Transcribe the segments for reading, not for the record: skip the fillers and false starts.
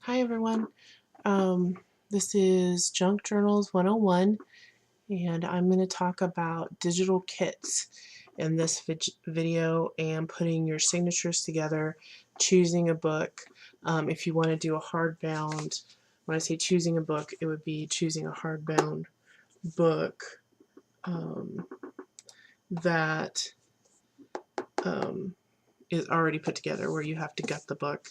Hi everyone. Um, this is Junk Journals 101 and I'm going to talk about digital kits in this video and putting your signatures together, choosing a book. If you want to do a hardbound, when I say choosing a book, it would be choosing a hardbound book that is already put together, where you have to gut the book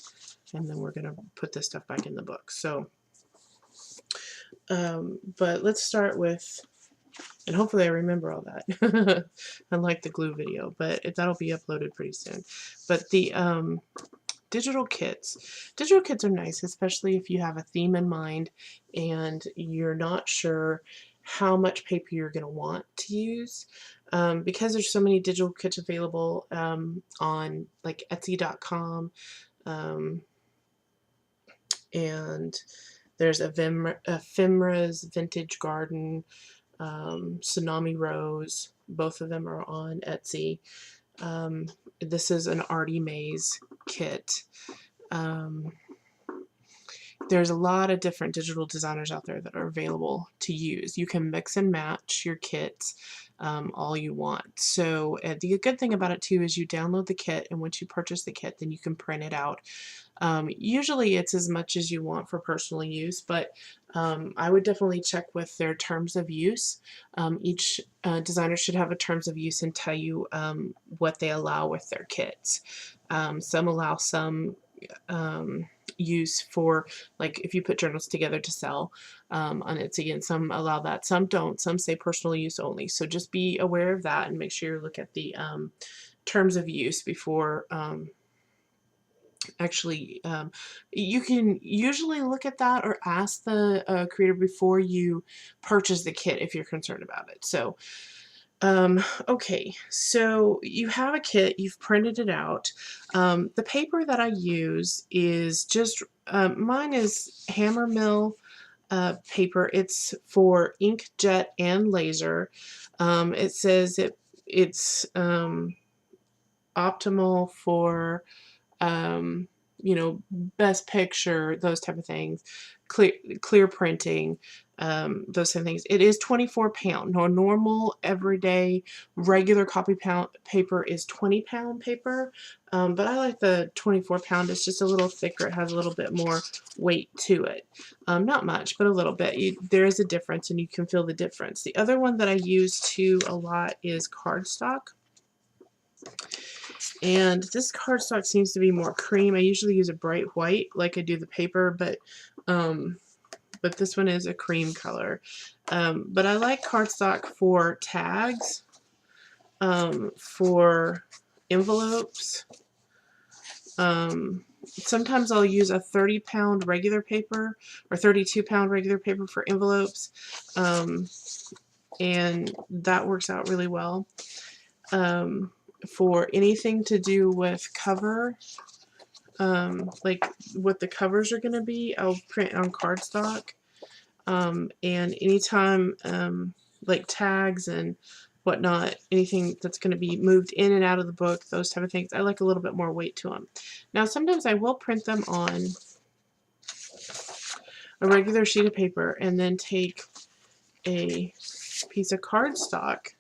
and then we're going to put this stuff back in the book. So but let's start with, and hopefully I remember all that, unlike the glue video, but that'll be uploaded pretty soon. But the digital kits. Digital kits are nice, especially if you have a theme in mind and you're not sure how much paper you're going to want to use. Because there's so many digital kits available on like Etsy.com, and there's Ephemera's Vintage Garden, Tsunami Rose. Both of them are on Etsy. This is an Artie Mays kit. There's a lot of different digital designers out there that are available to use. You can mix and match your kits all you want. So the good thing about it too is you download the kit, and once you purchase the kit, then you can print it out. Usually it's as much as you want for personal use, but I would definitely check with their terms of use. Each designer should have a terms of use and tell you what they allow with their kits. Some allow some use for, like, if you put journals together to sell on Etsy, and some allow that, some don't, some say personal use only. So just be aware of that and make sure you look at the terms of use before you can usually look at that or ask the creator before you purchase the kit if you're concerned about it. So okay, so you have a kit, you've printed it out. The paper that I use is just, mine is Hammermill paper. It's for inkjet and laser. It says it's optimal for you know, best picture, those type of things, clear printing, those kind of things. It is 24 pound. No, normal, everyday, regular copy pound paper is 20-pound paper, but I like the 24-pound. It's just a little thicker. It has a little bit more weight to it. Not much, but a little bit. There is a difference, and you can feel the difference. The other one that I use too a lot is cardstock. And this cardstock seems to be more cream. I usually use a bright white like I do the paper, but this one is a cream color. But I like cardstock for tags, for envelopes. Sometimes I'll use a 30-pound regular paper or 32-pound regular paper for envelopes, and that works out really well. For anything to do with cover, like what the covers are going to be, I'll print on cardstock. And anytime like tags and whatnot, anything that's going to be moved in and out of the book, those type of things, I like a little bit more weight to them. Now sometimes I will print them on a regular sheet of paper and then take a piece of cardstock,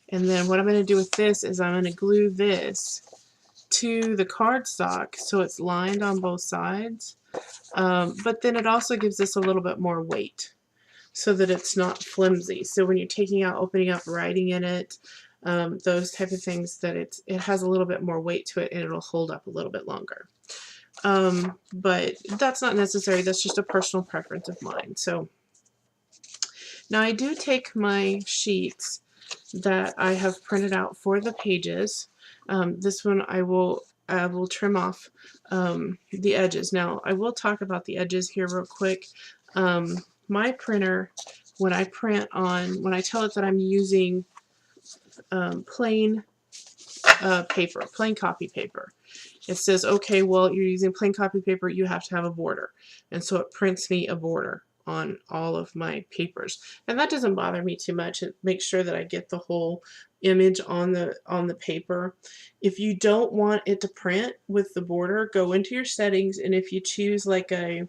and then what I'm going to do with this is I'm going to glue this to the cardstock so it's lined on both sides, but then it also gives this a little bit more weight so that it's not flimsy. So when you're taking out, opening up, writing in it, those type of things, that it has a little bit more weight to it and it'll hold up a little bit longer. But that's not necessary. That's just a personal preference of mine. So now I do take my sheets that I have printed out for the pages. This one I will trim off the edges. Now I will talk about the edges here real quick. My printer, when I tell it that I'm using plain paper, plain copy paper, it says, okay, well, you're using plain copy paper, you have to have a border. And so it prints me a border on all of my papers. And that doesn't bother me too much. It makes sure that I get the whole image on the paper. If you don't want it to print with the border, go into your settings, and if you choose like a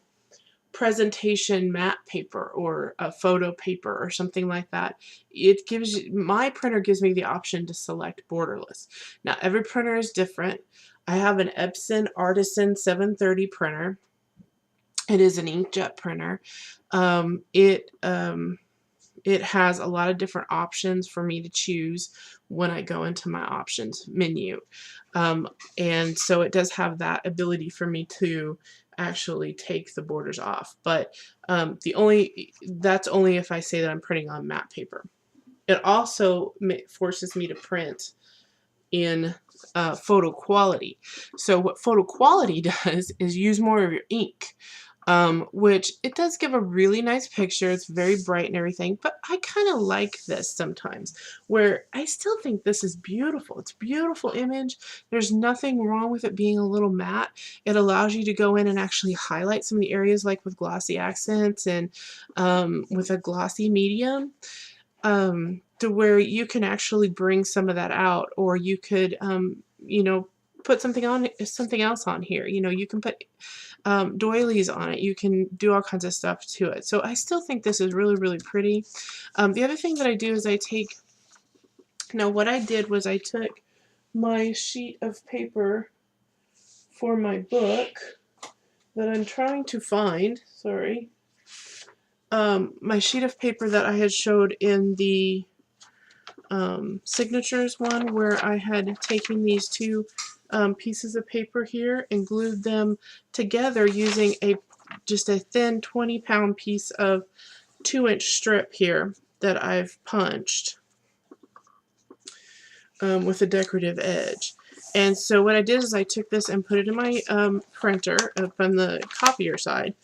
presentation matte paper or a photo paper or something like that, it gives you, my printer gives me the option to select borderless. Now every printer is different. I have an Epson Artisan 730 printer. It is an inkjet printer. It has a lot of different options for me to choose when I go into my options menu. And so it does have that ability for me to actually take the borders off. But that's only if I say that I'm printing on matte paper. It also forces me to print in photo quality. So what photo quality does is use more of your ink. Which it does give a really nice picture. It's very bright and everything, but I kind of like this sometimes, where I still think this is beautiful. It's a beautiful image. There's nothing wrong with it being a little matte. It allows you to go in and actually highlight some of the areas, like with glossy accents and with a glossy medium, to where you can actually bring some of that out, or you could, you know, put something else on here. You know, you can put doilies on it. You can do all kinds of stuff to it. So I still think this is really, really pretty. The other thing that I do is what I did was I took my sheet of paper for my book that I'm trying to find, sorry. My sheet of paper that I had showed in the signatures one, where I had taken these two pieces of paper here and glued them together using just a thin 20-pound piece of 2-inch strip here that I've punched with a decorative edge. And so what I did is I took this and put it in my printer up on the copier side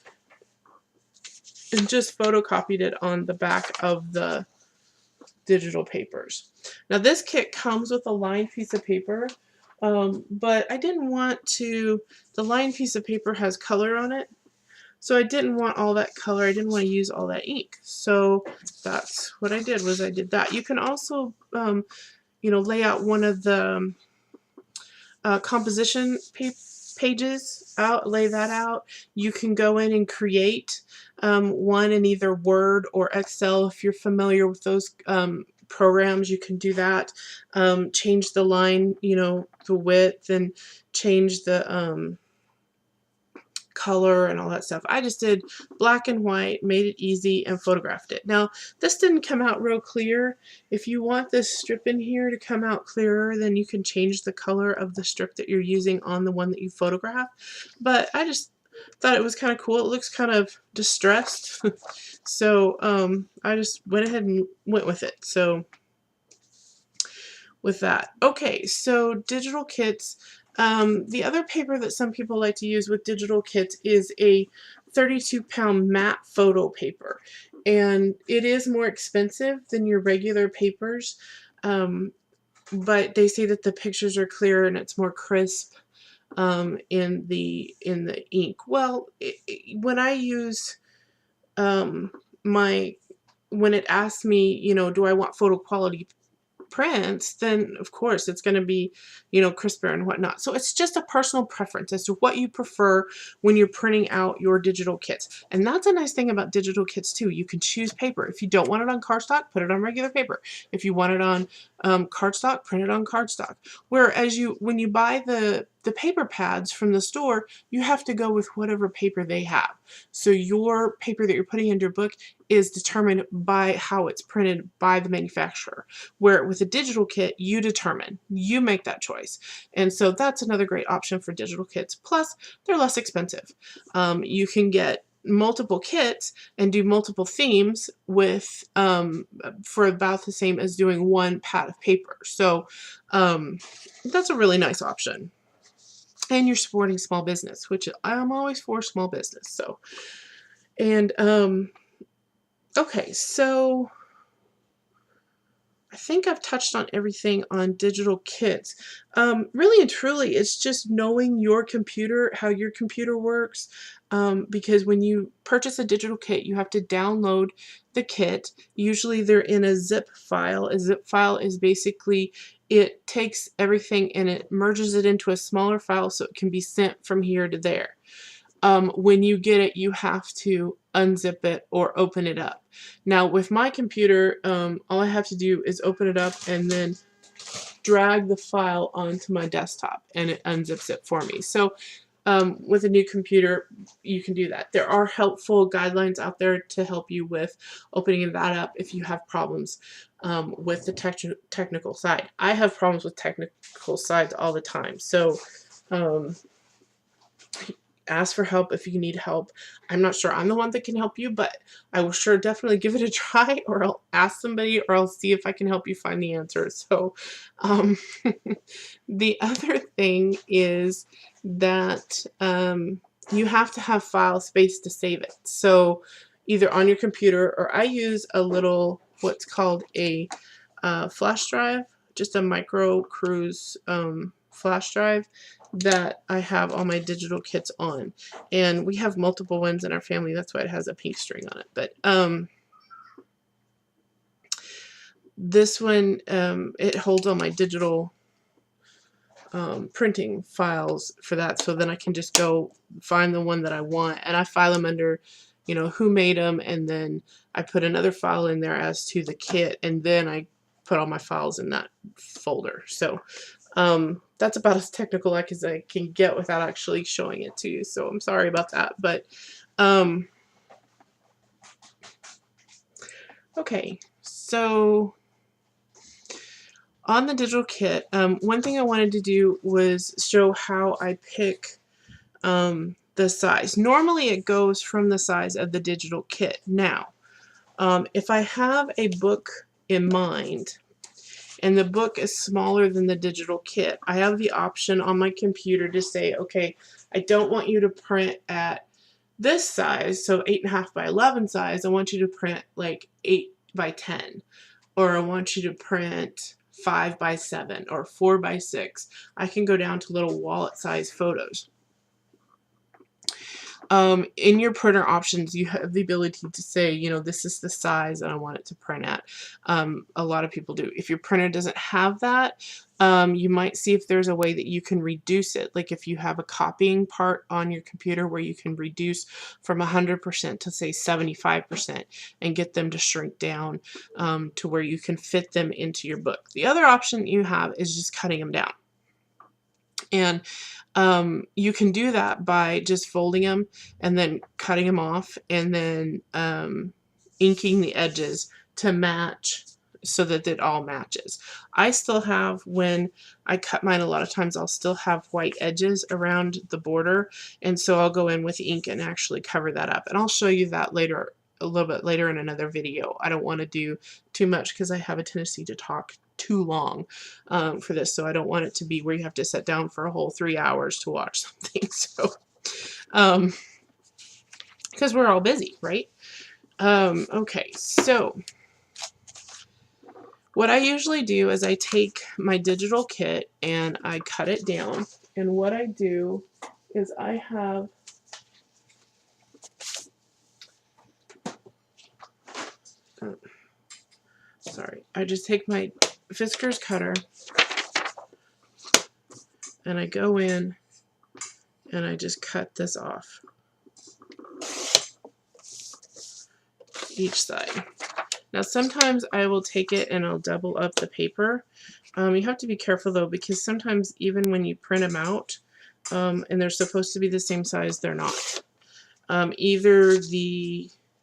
and just photocopied it on the back of the digital papers. Now this kit comes with a lined piece of paper, but I didn't want to, the lined piece of paper has color on it, so I didn't want all that color. I didn't want to use all that ink. So that's what I did, was I did that. You can also, you know, lay out one of the composition pages out, lay that out. You can go in and create one in either Word or Excel. If you're familiar with those programs, you can do that. Change the line, you know, the width, and change the color and all that stuff. I just did black and white, made it easy, and photographed it. Now this didn't come out real clear. If you want this strip in here to come out clearer, then you can change the color of the strip that you're using on the one that you photographed. But I just thought it was kind of cool. It looks kind of distressed. So I just went ahead and went with it. So with that. Okay, so digital kits. The other paper that some people like to use with digital kits is a 32-pound matte photo paper. And it is more expensive than your regular papers, but they say that the pictures are clearer and it's more crisp in the ink. Well, when I use when it asks me, you know, do I want photo quality prints, then of course it's going to be, you know, crisper and whatnot. So it's just a personal preference as to what you prefer when you're printing out your digital kits. And that's a nice thing about digital kits too. You can choose paper. If you don't want it on cardstock, put it on regular paper. If you want it on cardstock, print it on cardstock. Whereas when you buy the paper pads from the store, you have to go with whatever paper they have. So your paper that you're putting into your book is determined by how it's printed by the manufacturer. Where with a digital kit, you determine, you make that choice. And so that's another great option for digital kits. Plus, they're less expensive. You can get multiple kits and do multiple themes with for about the same as doing one pad of paper. So that's a really nice option. And you're supporting small business, which I'm always for small business. So, and okay, so I think I've touched on everything on digital kits. Really and truly, it's just knowing your computer, how your computer works, because when you purchase a digital kit, you have to download the kit. Usually they're in a zip file. A zip file is basically, it takes everything and it merges it into a smaller file so it can be sent from here to there. When you get it, you have to unzip it or open it up. Now with my computer, all I have to do is open it up and then drag the file onto my desktop and it unzips it for me. So with a new computer, you can do that. There are helpful guidelines out there to help you with opening that up if you have problems with the technical side. I have problems with technical sides all the time. So ask for help if you need help. I'm not sure I'm the one that can help you, but I will sure definitely give it a try, or I'll ask somebody, or I'll see if I can help you find the answer. So the other thing is that you have to have file space to save it. So either on your computer, or I use a little, what's called a flash drive, just a micro cruise flash drive that I have all my digital kits on. And we have multiple ones in our family, that's why it has a pink string on it. But this one, it holds all my digital printing files for that, so then I can just go find the one that I want, and I file them under, you know, who made them, and then I put another file in there as to the kit, and then I put all my files in that folder. So that's about as technical as I can get without actually showing it to you, so I'm sorry about that. But okay, so on the digital kit, one thing I wanted to do was show how I pick the size. Normally it goes from the size of the digital kit. Now, if I have a book in mind and the book is smaller than the digital kit, I have the option on my computer to say, okay, I don't want you to print at this size, so 8.5 by 11 size. I want you to print like 8 by 10, or I want you to print 5 by 7 or 4 by 6. I can go down to little wallet size photos. In your printer options, you have the ability to say, you know, this is the size that I want it to print at. A lot of people do. If your printer doesn't have that, you might see if there's a way that you can reduce it. Like if you have a copying part on your computer where you can reduce from 100% to say 75% and get them to shrink down to where you can fit them into your book. The other option you have is just cutting them down. And you can do that by just folding them and then cutting them off, and then inking the edges to match so that it all matches. I still have, when I cut mine, a lot of times I'll still have white edges around the border, and so I'll go in with ink and actually cover that up. And I'll show you that later, a little bit later in another video. I don't want to do too much because I have a tendency to talk too long for this, so I don't want it to be where you have to sit down for a whole 3 hours to watch something. So because we're all busy, right? Okay, so what I usually do is I take my digital kit and I cut it down, and what I do is I have I just take my Fiskars cutter and I go in and I just cut this off each side. Now sometimes I will take it and I'll double up the paper. You have to be careful though, because sometimes even when you print them out and they're supposed to be the same size, they're not. Either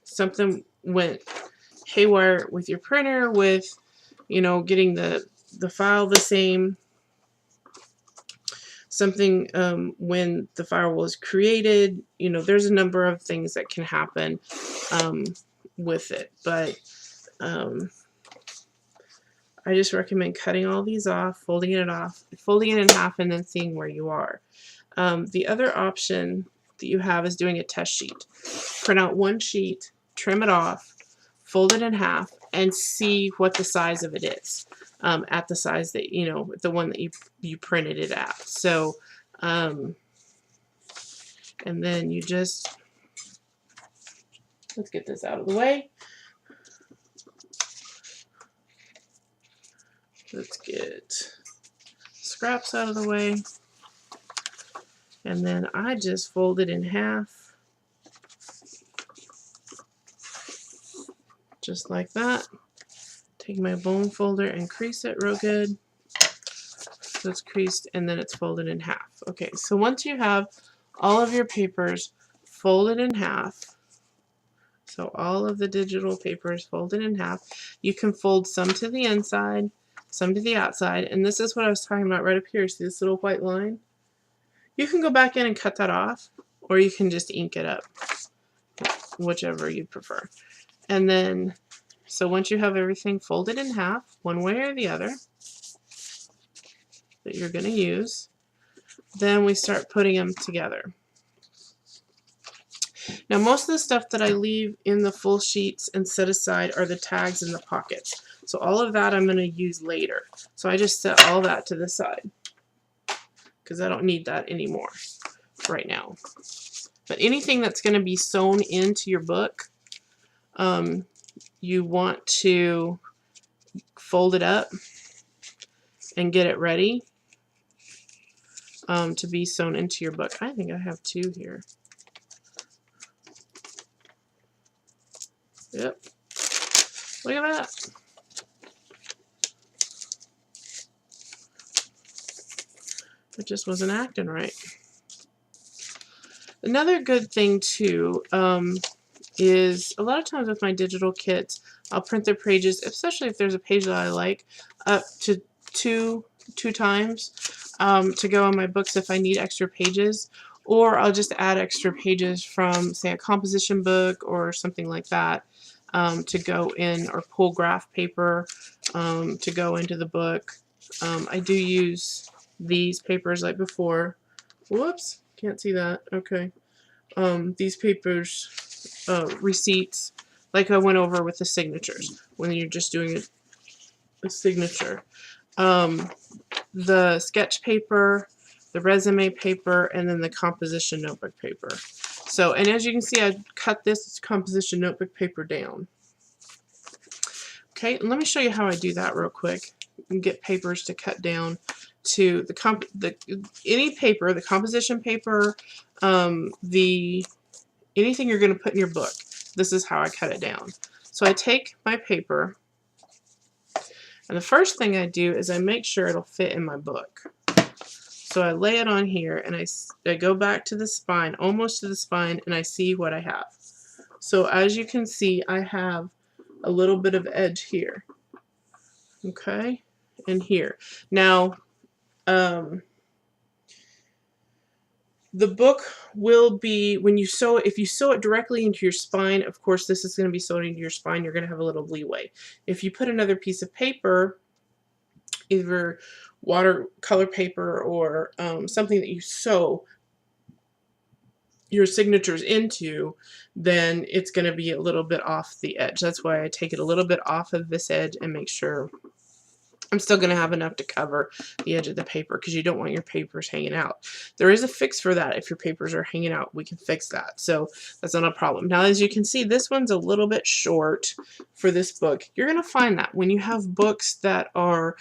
something went haywire with your printer with, you know, getting the file the same. Something when the file was created, you know, there's a number of things that can happen with it, but I just recommend cutting all these off, folding it in half, and then seeing where you are. The other option that you have is doing a test sheet. Print out one sheet, trim it off, fold it in half, and see what the size of it is at the size that, you know, the one that you printed it at. So, and then you just, let's get this out of the way. Let's get scraps out of the way. And then I just fold it in half. Just like that. Take my bone folder and crease it real good. So it's creased and then it's folded in half. Okay, so once you have all of your papers folded in half, so all of the digital papers folded in half, you can fold some to the inside, some to the outside, and this is what I was talking about right up here. See this little white line? You can go back in and cut that off, or you can just ink it up, whichever you prefer. And then, so once you have everything folded in half, one way or the other, that you're going to use, then we start putting them together. Now most of the stuff that I leave in the full sheets and set aside are the tags and the pockets. So all of that I'm going to use later. So I just set all that to the side because I don't need that anymore right now. But anything that's going to be sewn into your book, you want to fold it up and get it ready to be sewn into your book. I think I have two here. Yep. Look at that. It just wasn't acting right. Another good thing too is a lot of times with my digital kits, I'll print the pages, especially if there's a page that I like, up to two times to go on my books if I need extra pages, or I'll just add extra pages from, say, a composition book or something like that to go in, or pull graph paper to go into the book. I do use these papers like before. Whoops, can't see that. Okay. These papers, receipts, like I went over with the signatures, when you're just doing a signature. The sketch paper, the resume paper, and then the composition notebook paper. So, and as you can see, I cut this composition notebook paper down. Okay, and let me show you how I do that real quick. You can get papers to cut down to any paper, the composition paper, anything you're going to put in your book. This is how I cut it down. So I take my paper, and the first thing I do is I make sure it'll fit in my book. So I lay it on here, and I go back to the spine, almost to the spine, and I see what I have. So as you can see, I have a little bit of edge here. Okay, and here. Now, the book will be, when you sew, if you sew it directly into your spine, of course this is going to be sewn into your spine, you're going to have a little leeway. If you put another piece of paper, either watercolor paper or something that you sew your signatures into, then it's going to be a little bit off the edge. That's why I take it a little bit off of this edge and make sure I'm still going to have enough to cover the edge of the paper, because you don't want your papers hanging out. There is a fix for that. If your papers are hanging out, we can fix that. So that's not a problem. Now, as you can see, this one's a little bit short for this book. You're going to find that when you have books that are